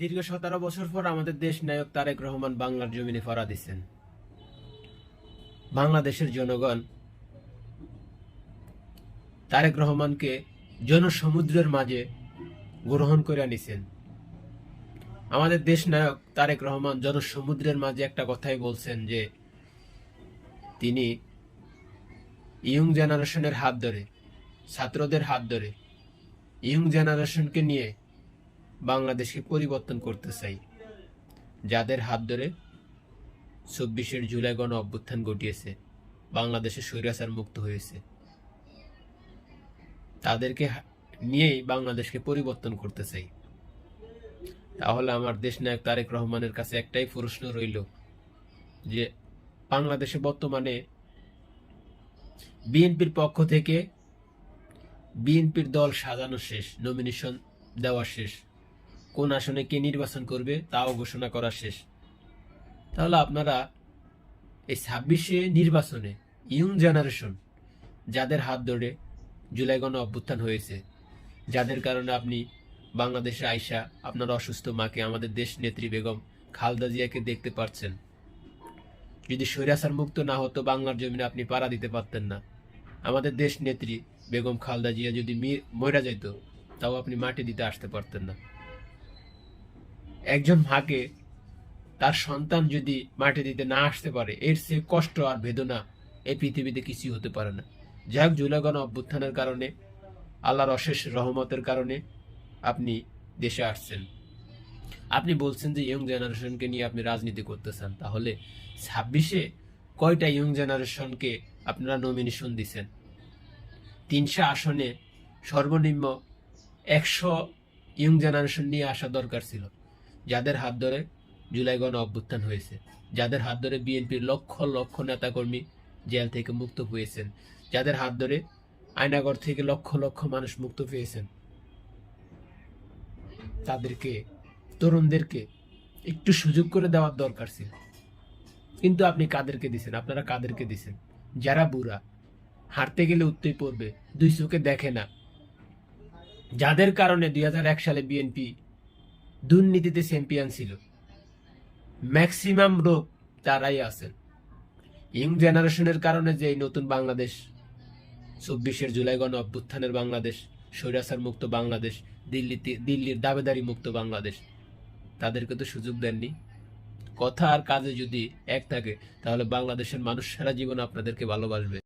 দীর্ঘ 17 বছর পর আমাদের দেশ নায়ক তারেক রহমান বাংলার জমিনে ফরা দিচ্ছেন। বাংলাদেশের জনগণ তারেক রহমানকে জনসমুদ্রের মাঝে গ্রহণ করে নিছেন। আমাদের দেশ নায়ক তারেক রহমান জনসমুদ্রের মাঝে একটা কথাই বলছেন যে তিনি ইয়ং জেনারেশনের হাত ধরে, ছাত্রদের হাত ধরে, ইয়ং জেনারেশনকে নিয়ে বাংলাদেশকে পরিবর্তন করতে চাই, যাদের হাত ধরে 24 জুলাই গণ অভ্যুত্থান ঘটিয়েছে, বাংলাদেশে স্বৈরাচার মুক্ত হয়েছে, তাদেরকে নিয়েই বাংলাদেশকে পরিবর্তন করতে চাই। তাহলে আমার দেশ নায়ক তারেক রহমানের কাছে একটাই প্রশ্ন রইল যে বাংলাদেশে বর্তমানে বিএনপির পক্ষ থেকে বিএনপির দল সাজানো শেষ, নমিনেশন দেওয়া শেষ, কোন আসনে কে নির্বাচন করবে তাও ঘোষণা করা শেষ। তাহলে আপনারা এই 26 নির্বাচনে ইয়ং জেনারেশন, যাদের হাত ধরে জুলাই গণ অভ্যুত্থান হয়েছে, যাদের কারণে আপনি বাংলাদেশে আইসা আপনার অসুস্থ মাকে, আমাদের দেশ নেত্রী বেগম খালেদা জিয়াকে দেখতে পাচ্ছেন। যদি স্বৈরাচার মুক্ত না হতো বাংলার জমিনে আপনি পাড়া দিতে পারতেন না। আমাদের দেশ নেত্রী বেগম খালেদা জিয়া যদি মরে যেত তাও আপনি মাটি দিতে আসতে পারতেন না। একজন মাকে তার সন্তান যদি মাটি দিতে না আসতে পারে, এর চেয়ে কষ্ট আর বেদনা এই পৃথিবীতে কিছুই হতে পারে না। যাই হোক, জুলাই গণ অভ্যুত্থানের কারণে, আল্লাহর অশেষ রহমতের কারণে আপনি দেশে আসছেন। আপনি বলছেন যে ইয়ং জেনারেশনকে নিয়ে আপনি রাজনীতি করতে চান, তাহলে 26 কয়টা ইয়ং জেনারেশনকে আপনারা নমিনেশন দিচ্ছেন? 300 আসনে সর্বনিম্ন 100 ইয়ং জেনারেশন নিয়ে আসা দরকার ছিল, যাদের হাত ধরে জুলাই গণ অভ্যুত্থান হয়েছে, যাদের হাত ধরে বিএনপির লক্ষ লক্ষ নেতাকর্মী জেল থেকে মুক্ত হয়েছেন, যাদের হাত ধরে আয়নাগর থেকে লক্ষ লক্ষ মানুষ মুক্ত পেয়েছেন। তাদেরকে, তরুণদেরকে একটু সুযোগ করে দেওয়ার দরকার ছিল। কিন্তু আপনি কাদেরকে দিছেন? আপনারা কাদেরকে দিছেন? যারা বুড়া, হাঁটতে গেলে উঠতেই পড়বে, দুই চোখে দেখে না, যাদের কারণে 2001 সালে বিএনপি দুর্নীতিতে চ্যাম্পিয়ন ছিল, ম্যাক্সিমাম লোক তারাই আছেন। ইয়ং জেনারেশনের কারণে যে নতুন বাংলাদেশ, 24 জুলাই গণ অভ্যুত্থানের বাংলাদেশ, স্বৈরাচার মুক্ত বাংলাদেশ, দিল্লির দাবেদারি মুক্ত বাংলাদেশ, তাদেরকে তো সুযোগ দেননি। কথা আর কাজে যদি এক থাকে তাহলে বাংলাদেশের মানুষ সারা জীবন আপনাদেরকে ভালোবাসবে।